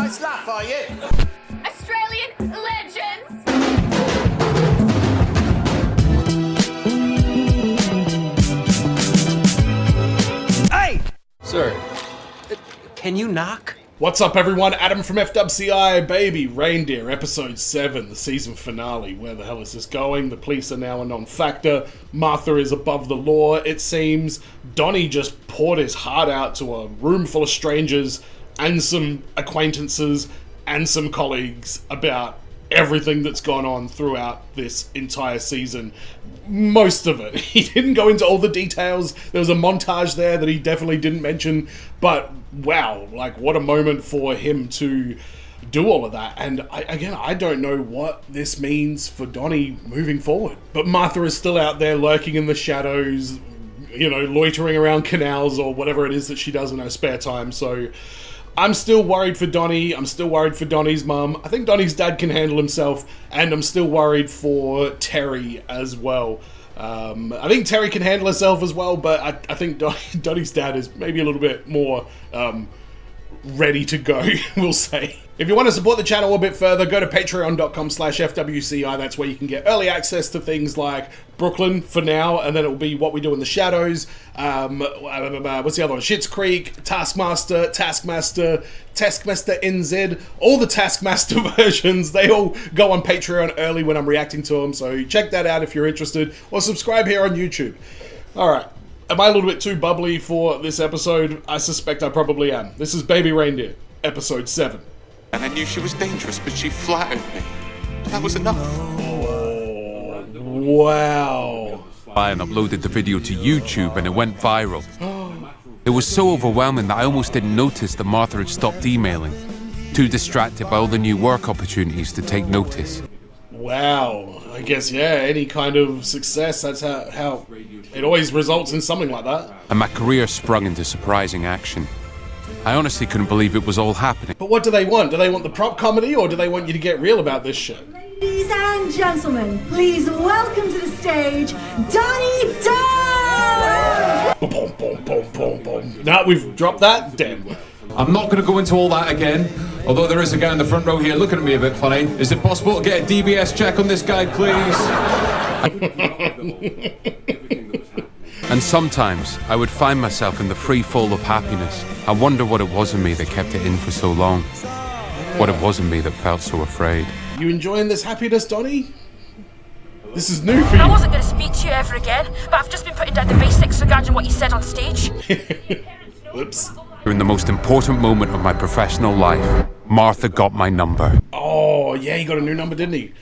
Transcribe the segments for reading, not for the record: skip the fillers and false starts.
nice laugh, are you? Australian legends! Hey! Sir, can you knock? What's up, everyone? Adam from FWCI, baby. Reindeer, episode 7, the season finale. Where the hell is this going? The police are now a non-factor. Martha is above the law, it seems. Donnie just poured his heart out to a room full of strangers and some acquaintances and some colleagues about everything that's gone on throughout this entire season. Most of it. He didn't go into all the details. There was a montage there that he definitely didn't mention, but wow, like what a moment for him to do all of that. And I don't know what this means for Donnie moving forward. But Martha is still out there lurking in the shadows, you know, loitering around canals or whatever it is that she does in her spare time. So I'm still worried for Donnie. I'm still worried for Donnie's mum. I think Donnie's dad can handle himself, and I'm still worried for Terry as well. I think Terry can handle herself as well, but I think Donnie's dad is maybe a little bit more ready to go, we'll say. If you want to support the channel a bit further, go to patreon.com/FWCI. That's where you can get early access to things like Brooklyn for now, and then it will be What We Do in the Shadows. What's the other one? Schitt's Creek, Taskmaster NZ, all the Taskmaster versions. They all go on Patreon early when I'm reacting to them, so check that out if you're interested, or subscribe here on YouTube. Alright, am I a little bit too bubbly for this episode? I suspect I probably am. This is Baby Reindeer, episode 7. And I knew she was dangerous, but she flattered me. That was enough. Oh, wow. I uploaded the video to YouTube and it went viral. It was so overwhelming that I almost didn't notice that Martha had stopped emailing. Too distracted by all the new work opportunities to take notice. Wow. I guess, yeah, any kind of success, that's how it always results in something like that. And my career sprung into surprising action. I honestly couldn't believe it was all happening. But what do they want? Do they want the prop comedy, or do they want you to get real about this shit? Ladies and gentlemen, please welcome to the stage, Donnie Dunn! Boom, boom, boom, boom, boom. Now we've dropped that. Damn. I'm not going to go into all that again, although there is a guy in the front row here looking at me a bit funny. Is it possible to get a DBS check on this guy, please? And sometimes I would find myself in the free fall of happiness. I wonder what it was in me that kept it in for so long. What it was in me that felt so afraid. You enjoying this happiness, Donnie? This is new for you. I wasn't going to speak to you ever again, but I've just been putting down the basics regarding what you said on stage. Whoops. In the most important moment of my professional life, Martha got my number. Oh, yeah, he got a new number, didn't he?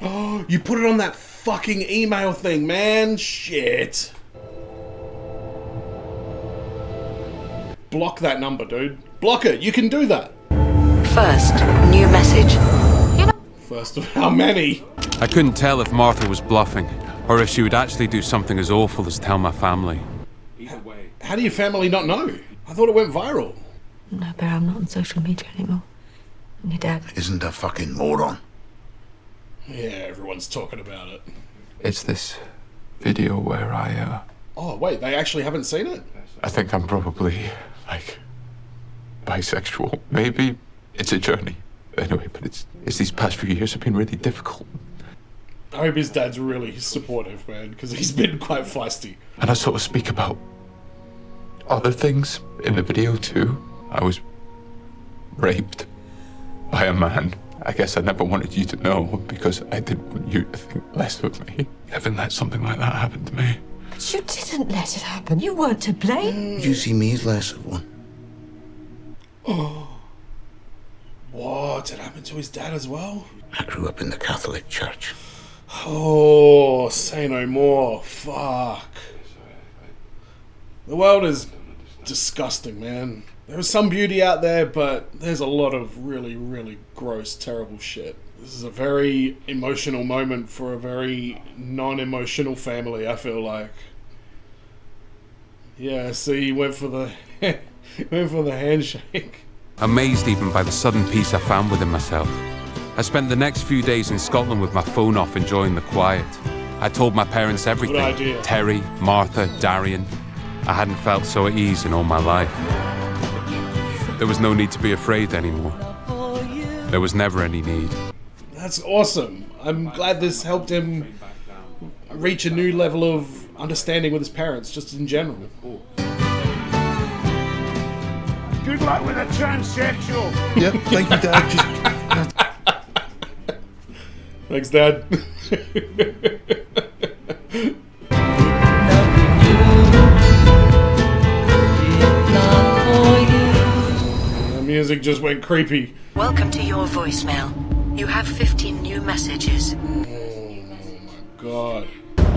Oh, you put it on that fucking email thing, man. Shit. Block that number, dude. Block it. You can do that. First, new message. First of how many? I couldn't tell if Martha was bluffing, or if she would actually do something as awful as tell my family. How do your family not know? I thought it went viral. No, but I'm not on social media anymore. And your dad. Isn't a fucking moron. Yeah, everyone's talking about it. It's this video where Oh, wait, they actually haven't seen it? I think I'm probably, like, bisexual. Maybe it's a journey. Anyway, but it's these past few years have been really difficult. I hope his dad's really supportive, man, because he's been quite feisty. And I sort of speak about other things in the video too. I was raped by a man. I guess I never wanted you to know because I didn't want you to think less of me. Having let something like that happen to me. But you didn't let it happen. You weren't to blame. You see me as less of one. Oh. What? It happened to his dad as well? I grew up in the Catholic Church. Oh, say no more. Fuck. The world is disgusting, man. There is some beauty out there, but there's a lot of really, really gross, terrible shit. This is a very emotional moment for a very non-emotional family, I feel like. Yeah, see, he went for the handshake. Amazed even by the sudden peace I found within myself. I spent the next few days in Scotland with my phone off, enjoying the quiet. I told my parents everything. Good idea. Terry, Martha, Darian. I hadn't felt so at ease in all my life. There was no need to be afraid anymore. There was never any need. That's awesome. I'm glad this helped him reach a new level of understanding with his parents, just in general. Good luck with a transsexual. Yep, thank you, Dad. Thanks, Dad. The music just went creepy. Welcome to your voicemail. You have 15 new messages. Oh my God.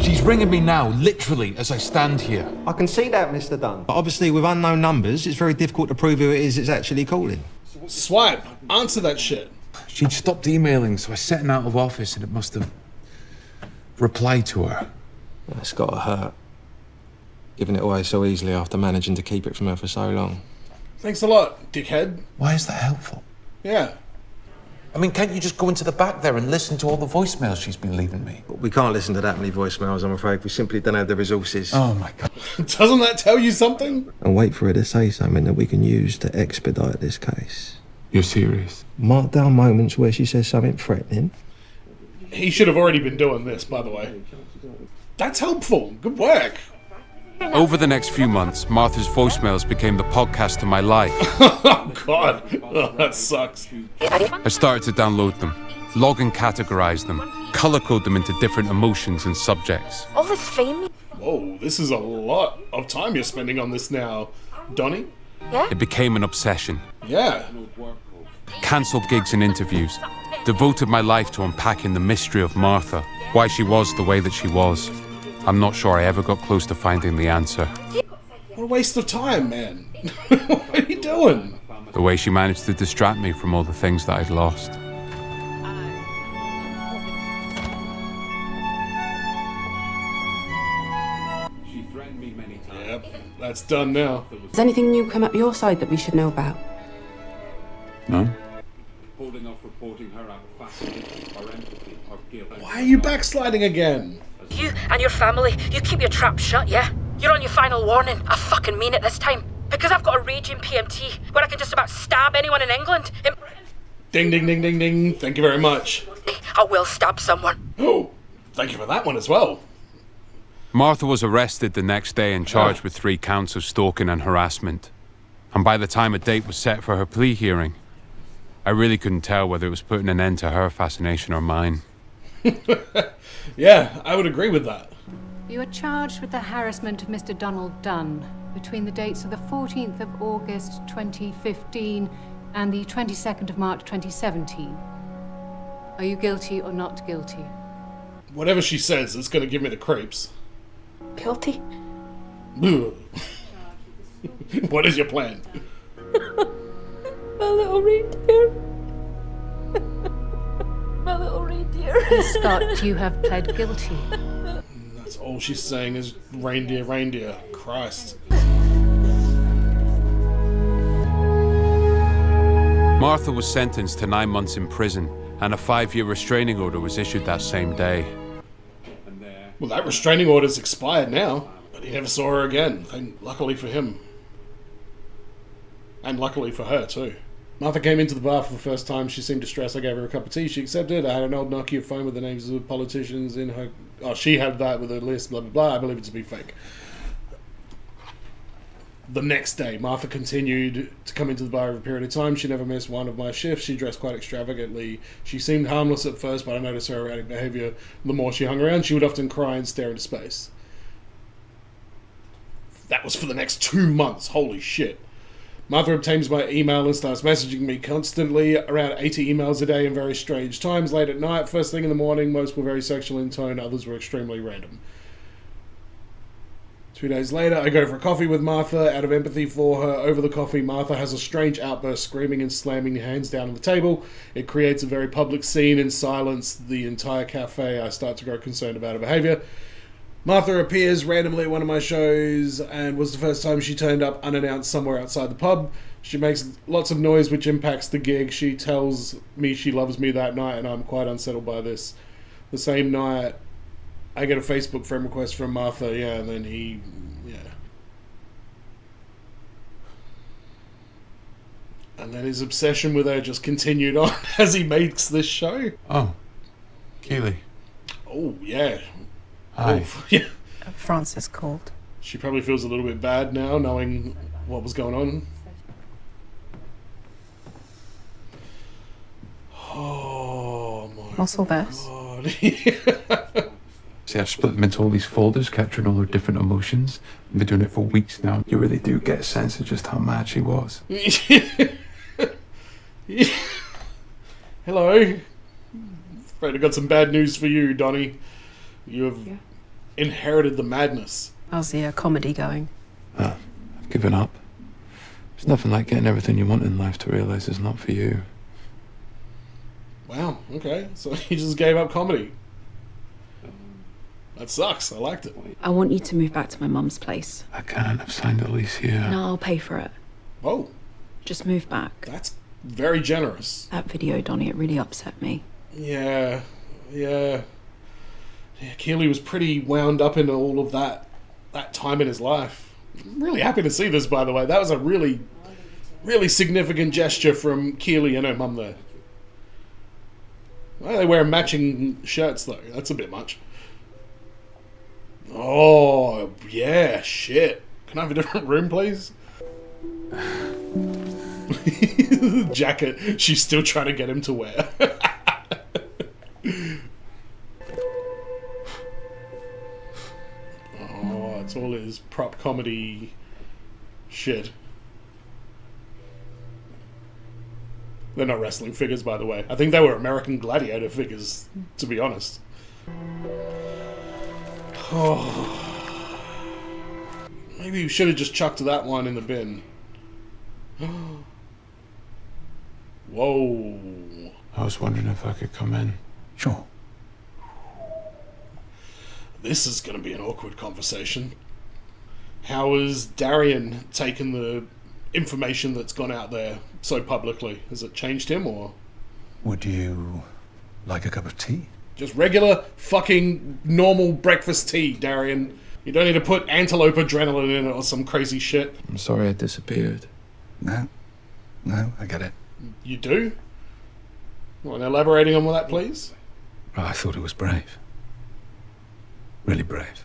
She's ringing me now, literally, as I stand here. I can see that, Mr. Dunn. But obviously, with unknown numbers, it's very difficult to prove who it is that's actually calling. Swipe. Answer that shit. She'd stopped emailing, so I sent an out of office and it must have replied to her. It's gotta hurt. Giving it away so easily after managing to keep it from her for so long. Thanks a lot, dickhead. Why is that helpful? Yeah. I mean, can't you just go into the back there and listen to all the voicemails she's been leaving me? But we can't listen to that many voicemails, I'm afraid. We simply don't have the resources. Oh my God. Doesn't that tell you something? And wait for her to say something that we can use to expedite this case. You're serious? Mark down moments where she says something threatening. He should have already been doing this, by the way. That's helpful. Good work. Over the next few months, Martha's voicemails became the podcast of my life. Oh, God. Oh, that sucks. I started to download them, log and categorize them, color code them into different emotions and subjects. All this fame. Whoa, this is a lot of time you're spending on this now, Donnie. Yeah? It became an obsession. Yeah. Cancelled gigs and interviews. Devoted my life to unpacking the mystery of Martha, why she was the way that she was. I'm not sure I ever got close to finding the answer. What a waste of time, man. What are you doing? The way she managed to distract me from all the things that I'd lost. Yep, that's done now. Has anything new come up your side that we should know about? No? Why are you backsliding again? You and your family, you keep your trap shut, yeah? You're on your final warning. I fucking mean it this time. Because I've got a raging PMT where I can just about stab anyone in England. Ding, ding, ding, ding, ding. Thank you very much. I will stab someone. Oh, thank you for that one as well. Martha was arrested the next day and charged with 3 counts of stalking and harassment. And by the time a date was set for her plea hearing, I really couldn't tell whether it was putting an end to her fascination or mine. Yeah, I would agree with that. You are charged with the harassment of Mr. Donald Dunn between the dates of the 14th of August 2015 and the 22nd of March 2017. Are you guilty or not guilty? Whatever she says, it's going to give me the creeps. Guilty? What is your plan? My little reindeer. My little reindeer. Miss Scott, you have pled guilty. That's all she's saying is reindeer, reindeer. Christ. Martha was sentenced to 9 months in prison, and a 5-year restraining order was issued that same day. Well, that restraining order's expired now, but he never saw her again. Luckily for him. And luckily for her, too. Martha came into the bar for the first time. She seemed distressed. I gave her a cup of tea. She accepted. I had an old Nokia phone with the names of the politicians in her... Oh, she had that with her list, blah, blah, blah. I believe it to be fake. The next day, Martha continued to come into the bar over a period of time. She never missed one of my shifts. She dressed quite extravagantly. She seemed harmless at first, but I noticed her erratic behaviour. The more she hung around, she would often cry and stare into space. That was for the next 2 months. Holy shit. Martha obtains my email and starts messaging me constantly, around 80 emails a day in very strange times, late at night, first thing in the morning. Most were very sexual in tone, others were extremely random. 2 days later, I go for a coffee with Martha. Out of empathy for her, over the coffee, Martha has a strange outburst, screaming and slamming hands down on the table. It creates a very public scene and silence the entire cafe. I start to grow concerned about her behaviour. Martha appears randomly at one of my shows and was the first time she turned up unannounced somewhere outside the pub. She makes lots of noise which impacts the gig. She tells me she loves me that night and I'm quite unsettled by this. The same night, I get a Facebook friend request from Martha, and then And then his obsession with her just continued on as he makes this show. Oh, Keely. Oh, yeah. Hi. Oh, yeah. Francis called. She probably feels a little bit bad now, knowing what was going on. Oh, my What's all this? God. See, I've split them into all these folders, capturing all her different emotions. I've been doing it for weeks now. You really do get a sense of just how mad she was. Hello. Afraid I got some bad news for you, Donnie. You have inherited the madness. How's the comedy going? I've given up. It's nothing like getting everything you want in life to realise it's not for you. Wow, okay. So you just gave up comedy. That sucks. I liked it. I want you to move back to my mum's place. I can't. I've signed a lease here. No, I'll pay for it. Oh. Just move back. That's very generous. That video, Donnie, it really upset me. Yeah. Keely was pretty wound up in all of that time in his life. I'm really happy to see this, by the way. That was a really, really significant gesture from Keely and her mum there. Why are they wearing matching shirts, though? That's a bit much. Oh, yeah, shit. Can I have a different room, please? Jacket she's still trying to get him to wear. Oh, it's all his prop comedy shit. They're not wrestling figures, by the way. I think they were American Gladiator figures, to be honest. Oh. Maybe you should have just chucked that one in the bin. Whoa. I was wondering if I could come in. Sure. This is going to be an awkward conversation. How has Darian taken the information that's gone out there so publicly? Has it changed him, or? Would you like a cup of tea? Just regular fucking normal breakfast tea, Darian. You don't need to put antelope adrenaline in it or some crazy shit. I'm sorry I disappeared. No, I get it. You do? Want elaborating on that, please? Well, I thought it was brave. Really brave.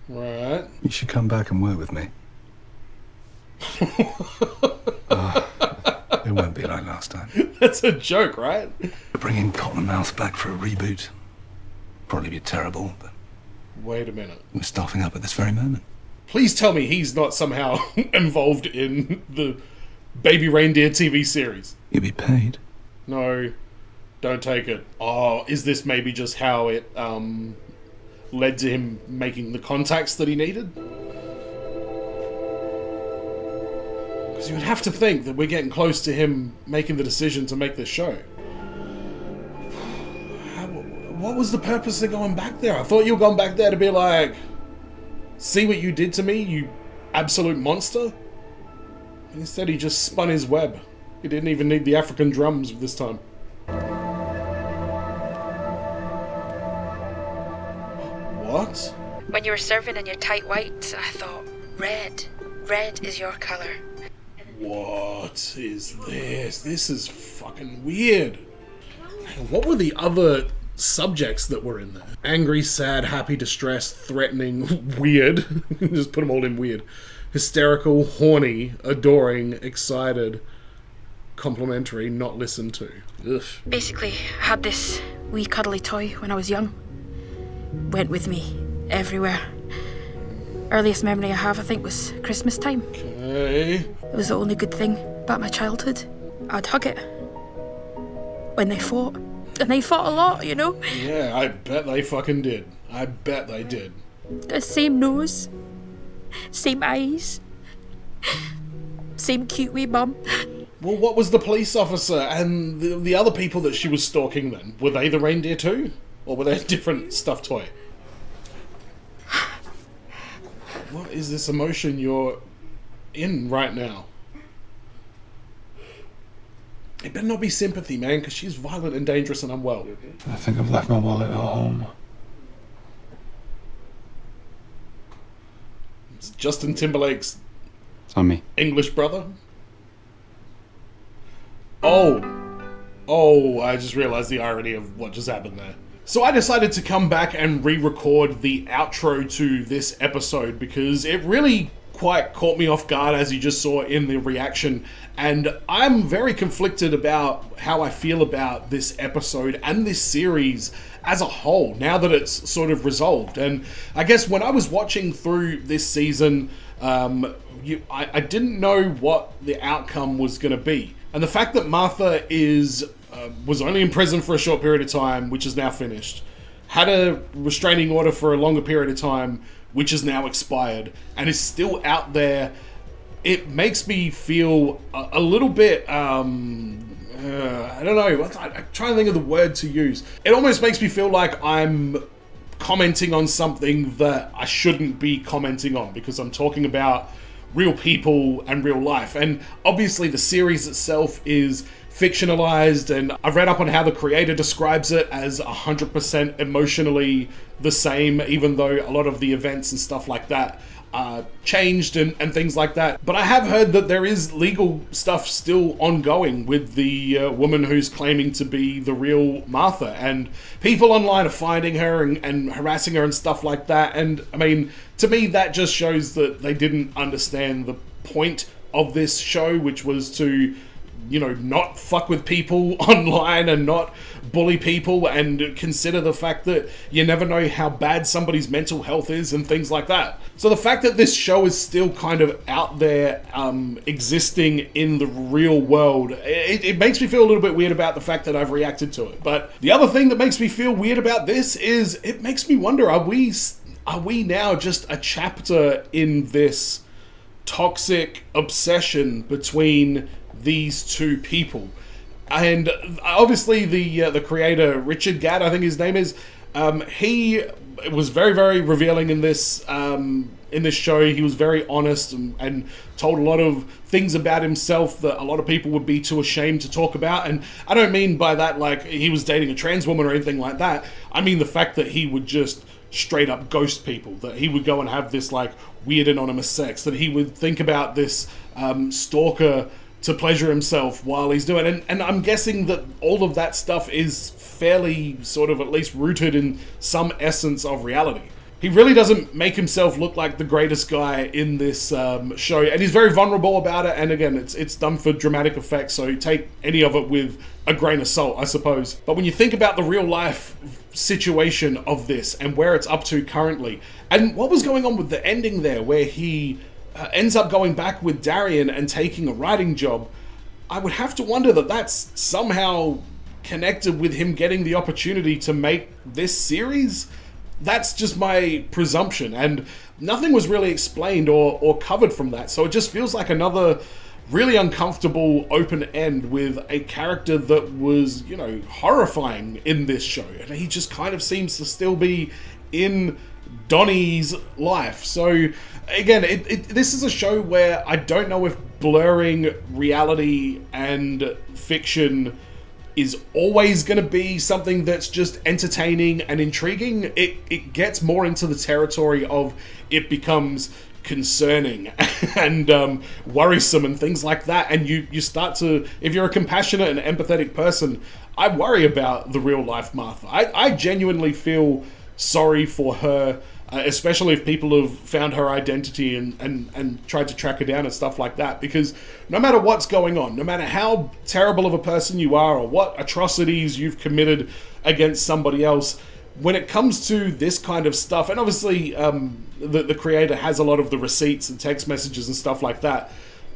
Right. You should come back and work with me. It won't be like last time. That's a joke, right? Bringing Cottonmouth back for a reboot. Probably be terrible, but Wait a minute. we're staffing up at this very moment. Please tell me he's not somehow involved in the Baby Reindeer TV series. You'll be paid. No, don't take it. Oh, is this maybe just how it led to him making the contacts that he needed? Because you would have to think that we're getting close to him making the decision to make this show. What was the purpose of going back there? I thought you were going back there to be like, see what you did to me, you absolute monster? Instead, he just spun his web. He didn't even need the African drums this time. What? When you were serving in your tight white, I thought, red. Red is your colour. What is this? This is fucking weird. What were the other subjects that were in there? Angry, sad, happy, distressed, threatening, weird. Just put them all in weird. Hysterical, horny, adoring, excited, complimentary, not listened to. Ugh. Basically, I had this wee cuddly toy when I was young. Went with me everywhere. Earliest memory I have, I think, was Christmas time. Okay. It was the only good thing about my childhood. I'd hug it. When they fought. And they fought a lot, you know? Yeah, I bet they fucking did. I bet they did. The same nose. Same eyes. Same cute wee bum. Well, what was the police officer and the other people that she was stalking then? Were they the reindeer too? Or were they a different stuffed toy? What is this emotion you're in right now? It better not be sympathy, man, because she's violent and dangerous and unwell. I think I've left my wallet at home. It's Justin Timberlake's It's on me. English brother. Oh, I just realized the irony of what just happened there. So I decided to come back and re-record the outro to this episode because it really quite caught me off guard, as you just saw in the reaction, and I'm very conflicted about how I feel about this episode and this series as a whole now that it's sort of resolved. And I guess when I was watching through this season, I didn't know what the outcome was going to be, and the fact that Martha was only in prison for a short period of time, which is now finished, had a restraining order for a longer period of time, which is now expired, and is still out there, it makes me feel a little bit, I don't know, I'm trying to think of the word to use. It almost makes me feel like I'm commenting on something that I shouldn't be commenting on, because I'm talking about real people and real life. And obviously the series itself is fictionalized, and I've read up on how the creator describes it as 100% emotionally the same, even though a lot of the events and stuff like that are changed and things like that. But I have heard that there is legal stuff still ongoing with the woman who's claiming to be the real Martha, and people online are finding her and harassing her and stuff like that. And I mean, to me, that just shows that they didn't understand the point of this show, which was to, you know, not fuck with people online and not bully people, and consider the fact that you never know how bad somebody's mental health is and things like that. So the fact that this show is still kind of out there, existing in the real world, it makes me feel a little bit weird about the fact that I've reacted to it. But the other thing that makes me feel weird about this is it makes me wonder, are we now just a chapter in this toxic obsession between these two people? And obviously the creator, Richard Gadd, I think his name is, he was very, very revealing in this show. He was very honest and told a lot of things about himself that a lot of people would be too ashamed to talk about. And I don't mean by that like he was dating a trans woman or anything like that. I mean the fact that he would just straight up ghost people, that he would go and have this like weird anonymous sex, that he would think about this stalker to pleasure himself while he's doing it. And I'm guessing that all of that stuff is fairly sort of at least rooted in some essence of reality. He really doesn't make himself look like the greatest guy in this show, and he's very vulnerable about it. And again, it's done for dramatic effect, so take any of it with a grain of salt, I suppose. But when you think about the real life situation of this and where it's up to currently, and what was going on with the ending there, where he ends up going back with Darian and taking a writing job, I would have to wonder that that's somehow connected with him getting the opportunity to make this series. That's just my presumption, and nothing was really explained or covered from that. So it just feels like another really uncomfortable open end with a character that was, you know, horrifying in this show. And he just kind of seems to still be in Donnie's life. So again, this is a show where I don't know if blurring reality and fiction is always going to be something that's just entertaining and intriguing. It gets more into the territory of it becomes concerning and worrisome and things like that, and you start to, if you're a compassionate and empathetic person, I worry about the real life Martha. I genuinely feel sorry for her, especially if people have found her identity and tried to track her down and stuff like that, because no matter what's going on, no matter how terrible of a person you are or what atrocities you've committed against somebody else, when it comes to this kind of stuff, and obviously the creator has a lot of the receipts and text messages and stuff like that,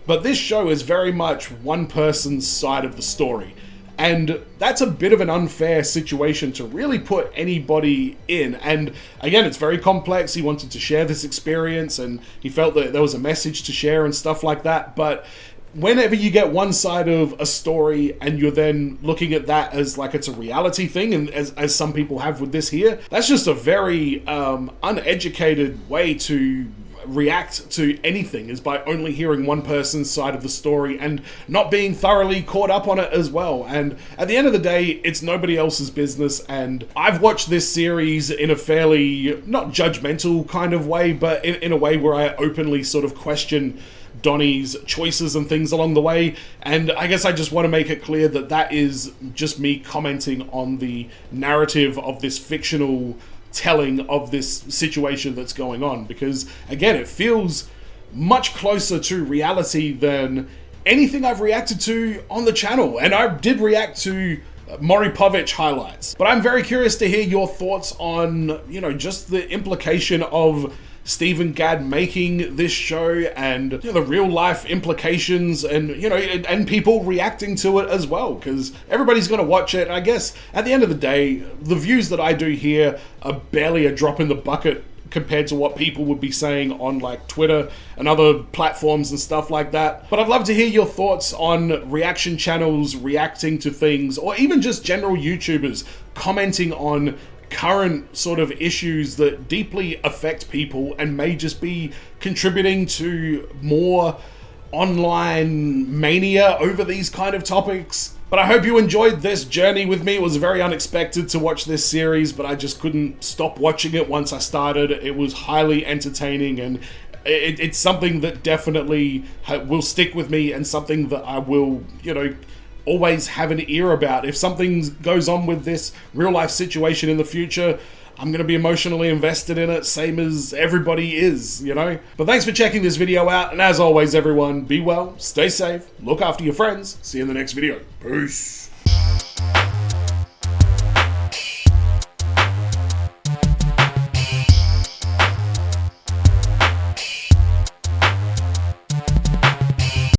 but this show is very much one person's side of the story. And that's a bit of an unfair situation to really put anybody in. And again, it's very complex. He wanted to share this experience and he felt that there was a message to share and stuff like that. But whenever you get one side of a story and you're then looking at that as like it's a reality thing, and as some people have with this here, that's just a very uneducated way to react to anything, is by only hearing one person's side of the story and not being thoroughly caught up on it as well. And at the end of the day, it's nobody else's business. And I've watched this series in a fairly not judgmental kind of way, but in a way where I openly sort of question Donnie's choices and things along the way. And I guess I just want to make it clear that that is just me commenting on the narrative of this fictional telling of this situation that's going on, because again, it feels much closer to reality than anything I've reacted to on the channel. And I did react to Maury Povich highlights, but I'm very curious to hear your thoughts on, you know, just the implication of Stephen Gadd making this show, and you know, the real life implications, and you know, and people reacting to it as well, because everybody's going to watch it. And I guess at the end of the day, the views that I do here are barely a drop in the bucket compared to what people would be saying on like Twitter and other platforms and stuff like that. But I'd love to hear your thoughts on reaction channels reacting to things, or even just general YouTubers commenting on current sort of issues that deeply affect people and may just be contributing to more online mania over these kind of topics. But I hope you enjoyed this journey with me. It was very unexpected to watch this series, but I just couldn't stop watching it once I started. It was highly entertaining, and it's something that definitely will stick with me, and something that I will, you know, always have an ear about. If something goes on with this real life situation in the future, I'm going to be emotionally invested in it, same as everybody is, you know? But thanks for checking this video out, and as always, everyone, be well, stay safe, look after your friends, see you in the next video. Peace.